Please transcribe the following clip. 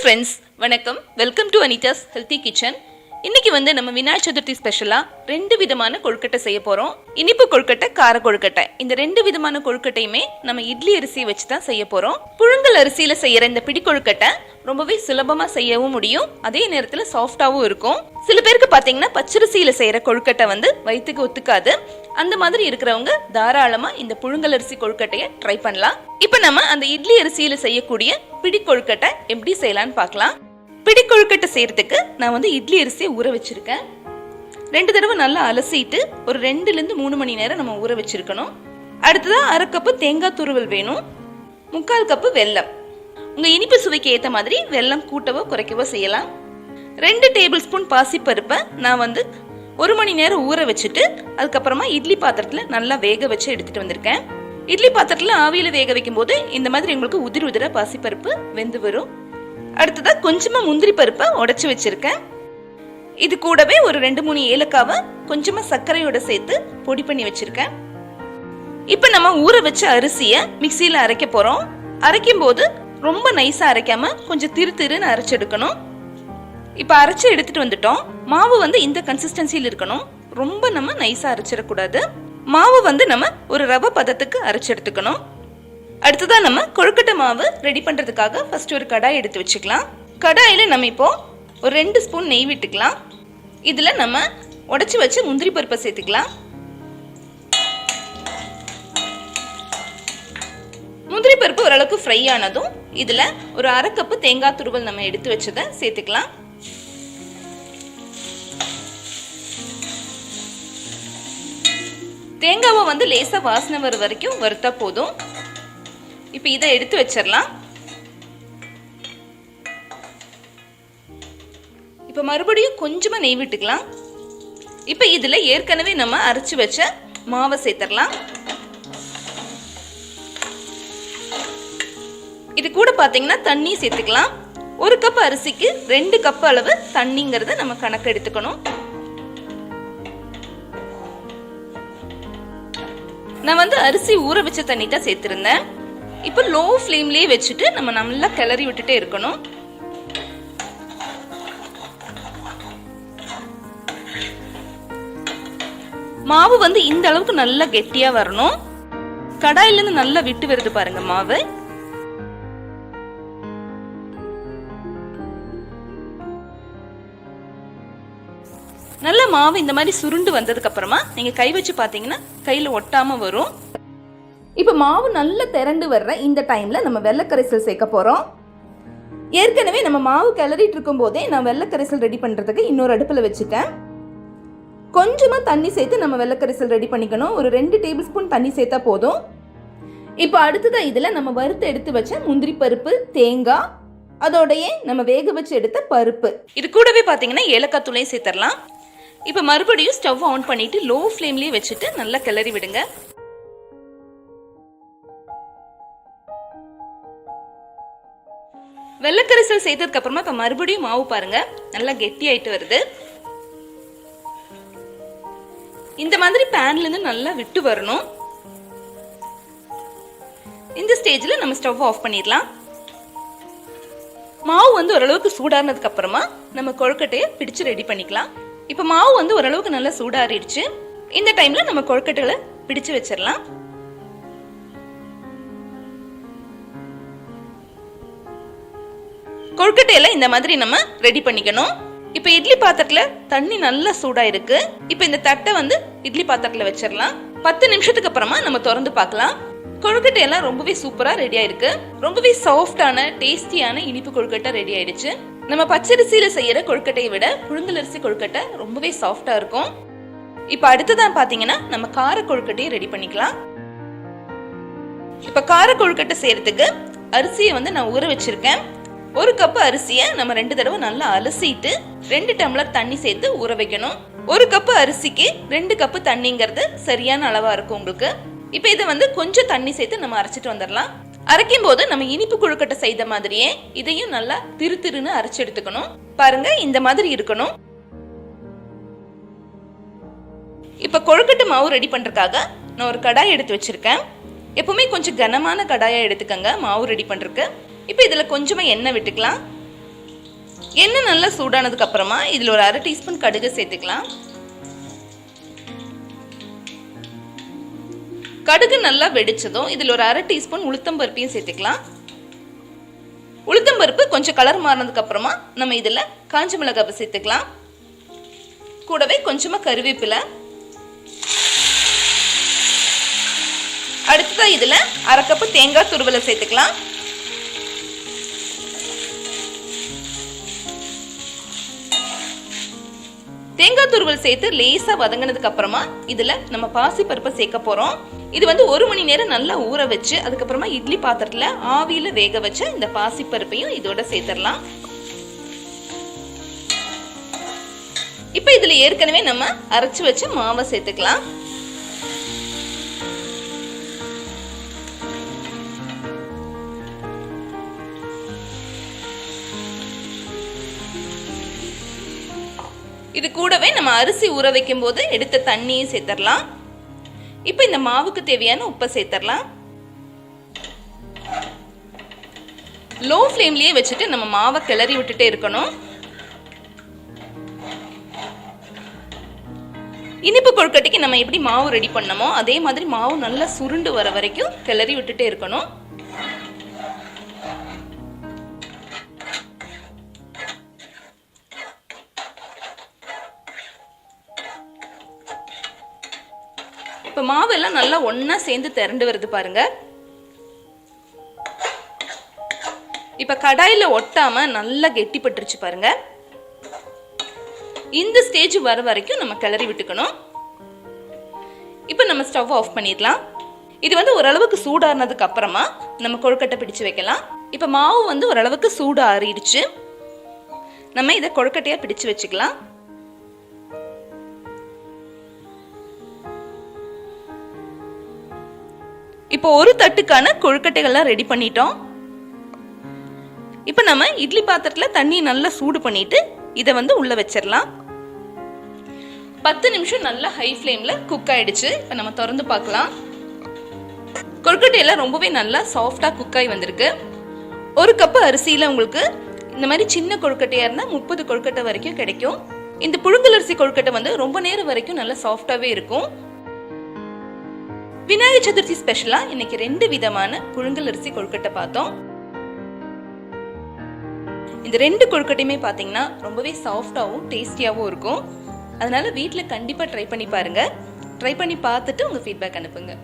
friends, வணக்கம். Welcome to Anitha's Healthy Kitchen. இன்னைக்கு நம்ம விநாயகர் சதுர்த்தி ஸ்பெஷலா ரெண்டு விதமான கொழுக்கட்டை செய்ய போறோம். இனிப்பு கொழுக்கட்டை, கார கொழுக்கட்டை. இந்த ரெண்டு விதமான கொழுக்கட்டையுமே நம்ம இட்லி அரிசி வச்சு தான் செய்ய போறோம். புழுங்கல் அரிசியில செய்யற இந்த பிடி கொழுக்கட்டை ரொம்பவே சுலபமா செய்யவும் முடியும், அதே நேரத்துல சாஃப்டாவும் இருக்கும். சில பேருக்கு பாத்தீங்கன்னா பச்சரிசியில செய்யற கொழுக்கட்டை வயிற்றுக்கு ஒத்துக்காது. அந்த மாதிரி இருக்கிறவங்க தாராளமா இந்த புழுங்கல் அரிசி கொழுக்கட்டையை ட்ரை பண்ணலாம். இப்ப நம்ம அந்த இட்லி அரிசியில செய்யக்கூடிய பிடி கொழுக்கட்டை எப்படி செய்யலாம்னு பார்க்கலாம். பிடி கொழுக்கட்டை செய்யறதுக்கு நான் இட்லி அரிசியை ஊற வச்சிருக்கேன். 2 தடவை நல்லா அலசிட்டு ஒரு 2 to 3 மணி நேரம் நம்ம ஊற வச்சிருக்கணும். அடுத்ததா 1/2 கப்பு தேங்காய் துருவல் வேணும், 3/4 கப்பு வெல்லம். உங்க இனிப்பு சுவைக்கு ஏற்ற மாதிரி வெல்லம் கூட்டவோ குறைக்கவோ செய்யலாம். 2 டேபிள் ஸ்பூன் பாசிப்பருப்பை நான் 1 மணி நேரம் ஊற வச்சுட்டு அதுக்கப்புறமா இட்லி பாத்திரத்துல நல்லா வேக வச்சு எடுத்துட்டு வந்திருக்கேன். இட்லி பாத்திரத்துல ஆவியில வேக வைக்கும் போது இந்த மாதிரி உங்களுக்கு உதிர பாசிப்பருப்பு வெந்து வரும். அடுத்ததா கொஞ்சமா முந்திரி பருப்பை உடைச்சு வச்சிருக்கேன். இது கூடவே ஒரு 2-3 ஏலக்காவை கொஞ்சமா சர்க்கரையோட சேர்த்து பொடி பண்ணி வச்சிருக்கேன். இப்ப நம்ம ஊற வச்ச அரிசிய மிக்சியில அரைக்க போறோம். அரைக்கும் போது ரொம்ப நைஸா அரைக்காம கொஞ்சம் திரு அரைச்செடுக்கணும். இப்ப அரைச்சு எடுத்துட்டு வந்துட்டோம். மாவு இந்த கன்சிஸ்டன்சியில் இருக்கணும், ரொம்ப நம்ம நைஸா அரைச்சிடக்கூடாது. மாவு நம்ம ஒரு ரவை பதத்துக்கு அரைச்சு எடுத்துக்கணும். அடுத்ததான் நம்ம கொழுக்கட்டை மாவு ரெடி பண்றதுக்காக ஃபர்ஸ்ட் ஒரு கடாய் எடுத்து வச்சுக்கலாம். கடாயில நம்ம இப்போ ஒரு 2 ஸ்பூன் நெய் விட்டுக்கலாம். இதுல நம்ம உடைச்சு வச்சு முந்திரி பருப்பை சேர்த்துக்கலாம். முந்திரி பருப்பு ஓரளவுக்கு ஃப்ரை ஆனதும் இதுல ஒரு 1/2 கப்பு தேங்காய் துருவல் நம்ம எடுத்து வச்சதை சேர்த்துக்கலாம். தேங்காவை லேசா வாசனை வர வரைக்கும் வறுத்தா போதும். இப்ப இதை எடுத்து வச்சிடலாம். இப்ப மறுபடியும் கொஞ்சமா நெய் விட்டுக்கலாம். இப்ப இதுல ஏற்கனவே நம்ம அரைச்சு வச்ச மாவை சேர்த்துடலாம். இது கூட பாத்தீங்கன்னா தண்ணி சேர்த்துக்கலாம். 1 கப் அரிசிக்கு 2 கப் அளவு தண்ணிங்கிறத நம்ம கணக்கு எடுத்துக்கணும். நான் அரிசி ஊற வச்ச தண்ணி தான் சேர்த்திருந்தேன். இப்ப லோ ஃப்ளேம்லயே வச்சுட்டு நம்ம நல்லா கிளறி விட்டுட்டே இருக்கணும். மாவு இந்த அளவுக்கு நல்லா கெட்டியா வரணும். கடாயில இருந்து நல்லா விட்டு வருது பாருங்க மாவு. நல்ல மாவு இந்த மாதிரி சுருண்டு வந்ததுக்கு அப்புறமா நீங்க கை வச்சு பாத்தீங்கன்னா கையில ஒட்டாம வரும். இப்ப மாவு நல்லா திரண்டு வர்ற இந்த டைம்ல நம்ம வெள்ளக்கரைசல் சேர்க்க போறோம். ஏற்கனவே நம்ம மாவு கிளறிட்டு இருக்கும் போதே நான் வெள்ளக்கரைசல் ரெடி பண்றதுக்கு இன்னொரு அடுப்புல வச்சுட்டேன். கொஞ்சமா தண்ணி சேர்த்து நம்ம வெள்ளக்கரைசல் ரெடி பண்ணிக்கணும். ஒரு 2 டேபிள் ஸ்பூன் தண்ணி சேர்த்தா போதும். இப்ப அடுத்ததா இதுல நம்ம வறுத்து எடுத்து வச்ச முந்திரி பருப்பு, தேங்காய், அதோடயே நம்ம வேக வச்சு எடுத்த பருப்பு, இது கூடவே பாத்தீங்கன்னா ஏலக்காய் தூளையும் சேர்த்துடலாம். இப்ப மறுபடியும் ஸ்டவ் ஆன் பண்ணிட்டு லோ ஃப்ளேம்லயே வச்சுட்டு நல்லா கிளறி விடுங்க. வெள்ளக்கரைசல் சேர்த்ததுக்கு அப்புறமா இப்ப மறுபடியும் மாவு பாருங்க நல்லா கெட்டி ஆயிட்டு வருது. இந்த மாதிரி பேன்ல இருந்து நல்லா விட்டு வரணும். இந்த ஸ்டேஜ்ல நம்ம ஸ்டவ் ஆஃப் பண்ணிடலாம். மாவு ஓரளவுக்கு சூடானதுக்கு அப்புறமா நம்ம கொழுக்கட்டையை பிடிச்சு ரெடி பண்ணிக்கலாம். இப்ப மாவு ஓரளவுக்கு நல்லா சூடாறிடுச்சு. இந்த டைம்ல நம்ம கொழுக்கட்டைகளை பிடிச்சு வச்சிடலாம். கொழுக்கட்டையில இந்த மாதிரி நம்ம ரெடி பண்ணிக்கணும். இப்ப இட்லி பாத்திரத்துல தண்ணி நல்லா சூடா இருக்கு. இப்ப இந்த தட்டை இட்லி பாத்திரத்துல வச்சிடலாம். 10 நிமிஷத்துக்கு அப்புறமா நம்ம திறந்து பார்க்கலாம். கொழுக்கட்டை எல்லாம் ரொம்பவே சூப்பரா ரெடி ஆயிருக்கு. ரொம்பவே சாஃப்டான டேஸ்டியான இனிப்பு கொழுக்கட்டை ரெடி ஆயிடுச்சு. நம்ம பச்சரிசியில செய்யற கொழுக்கட்டையை விட புழுங்கல் அரிசி கொழுக்கட்டை ரொம்பவே சாஃப்டா இருக்கும். இப்ப அடுத்ததான் பாத்தீங்கன்னா நம்ம கார கொழுக்கட்டையை ரெடி பண்ணிக்கலாம். இப்ப கார கொழுக்கட்டை செய்யறதுக்கு அரிசியை நான் ஊற வச்சிருக்கேன். 1 கப் அரிசியை நம்ம 2 தடவை நல்லா அலசிட்டு 2 டம்ளர் தண்ணி சேர்த்து ஊற வைக்கணும். 1 கப் அரிசிக்கு 2 கப் தண்ணிங்கிறது சரியான அளவா இருக்கும் உங்களுக்கு. இப்ப இதை கொஞ்சம் தண்ணி சேர்த்து நம்ம அரைச்சிட்டு வந்துடலாம். அரைக்கும் போது நம்ம இனிப்பு கொழுக்கட்டை செய்த மாதிரியே இதையும் நல்லா திருன்னு அரைச்சு எடுத்துக்கணும். பாருங்க இந்த மாதிரி இருக்கணும். இப்ப கொழுக்கட்டை மாவு ரெடி பண்றதுக்காக நான் ஒரு கடாய் எடுத்து வச்சிருக்கேன். எப்பவுமே கொஞ்சம் கனமான கடாயா எடுத்துக்கங்க மாவு ரெடி பண்றதுக்கு. இப்போ இதுல கொஞ்சமா எண்ணெய் விட்டுக்கலாம். எண்ணெய் நல்லா சூடானதுக்கு அப்புறமா இதில் ஒரு 1/2 டீஸ்பூன் கடுகு சேர்த்துக்கலாம். கடுகு நல்லா வெடிச்சதும் இதில் ஒரு 1/2 டீஸ்பூன் உளுத்தம்பருப்பையும் சேர்த்துக்கலாம். உளுத்தம்பருப்பு கொஞ்சம் கலர் மாறினதுக்கு அப்புறமா நம்ம இதில் காஞ்ச மிளகாவை சேர்த்துக்கலாம். கூடவே கொஞ்சமாக கருவேப்பிலை. அடுத்ததாக இதில் 1/2 கப்பு தேங்காய் துருவலை சேர்த்துக்கலாம். தேங்காய் துருவல் சேர்த்து லேசா வதங்கினதுக்கு அப்புறமா இதுல நம்ம பாசி பருப்பை சேர்க்க போறோம். இது வந்து 1 மணி நேரம் நல்லா ஊற வச்சு அதுக்கப்புறமா இட்லி பாத்திரத்துல ஆவியில வேக வச்சு இந்த பாசி பருப்பையும் இதோட சேர்த்துடலாம். இப்ப இதுல ஏற்கனவே நம்ம அரைச்சு வச்ச மாவை சேர்த்துக்கலாம். இது கூடவே நம்ம அரிசி ஊற வைக்கும் போது எடுத்த தண்ணியும் சேர்த்துடலாம். இப்போ இந்த மாவுக்கு தேவையான உப்பை சேர்த்துடலாம். லோ ஃப்ளேம்லயே வச்சுட்டு நம்ம மாவை கிளறி விட்டுட்டே இருக்கணும். இனிப்பு கொழுக்கட்டைக்கு நம்ம எப்படி மாவு ரெடி பண்ணமோ அதே மாதிரி மாவு நல்லா சுருண்டு வர வரைக்கும் கிளறி விட்டுட்டே இருக்கணும். இப்போ மாவெல்லாம் நல்லா ஒண்ணா சேர்ந்து திரண்டு வருது பாருங்க. இப்போ கடாயில ஒட்டாம நல்லா கெட்டிப்பட்டுருச்சு பாருங்க. இந்த ஸ்டேஜ் வர வரைக்கும் நம்ம கிளறி விட்டுக்கணும். இப்போ நம்ம ஸ்டவ் ஆஃப் பண்ணிடலாம். இது வந்து ஓரளவுக்கு சூடானதுக்கு அப்புறமா நம்ம கொழுக்கட்டை பிடிச்சு வைக்கலாம். இப்போ மாவு வந்து ஓரளவுக்கு சூடு ஆறிடுச்சு. நம்ம இதை கொழுக்கட்டையா பிடிச்சு வச்சுக்கலாம். இப்போ ஒரு தட்டுக்கான கொழுக்கட்டைகள்லாம் ரெடி பண்ணிட்டோம். இப்போ நம்ம இட்லி பாத்திரத்தில் தண்ணி நல்லா சூடு பண்ணிட்டு இதை வந்து உள்ள வச்சிடலாம். 10 நிமிஷம் நல்லா ஹை ஃப்ளேம்ல குக் ஆயிடுச்சு. இப்போ நம்ம திறந்து பார்க்கலாம். கொழுக்கட்டையெல்லாம் ரொம்பவே நல்லா சாஃப்டா குக் ஆகி வந்திருக்கு. ஒரு கப்பு அரிசியில உங்களுக்கு இந்த மாதிரி சின்ன கொழுக்கட்டையா இருந்தால் 30 கொழுக்கட்டை வரைக்கும் கிடைக்கும். இந்த புழுங்கல் அரிசி கொழுக்கட்டை வந்து ரொம்ப நேரம் வரைக்கும் நல்லா சாஃப்டாவே இருக்கும். விநாயகர் சதுர்த்தி ஸ்பெஷலா இன்னைக்கு 2 விதமான புழுங்கல் அரிசி கொழுக்கட்டை பார்த்தோம். இந்த 2 கொழுக்கட்டையுமே பாத்தீங்கன்னா ரொம்பவே சாஃப்டாவும் டேஸ்டியாவும் இருக்கும். அதனால வீட்ல கண்டிப்பா ட்ரை பண்ணி பாருங்க. ட்ரை பண்ணி பார்த்துட்டு உங்க ஃபீட்பேக் அனுப்புங்க.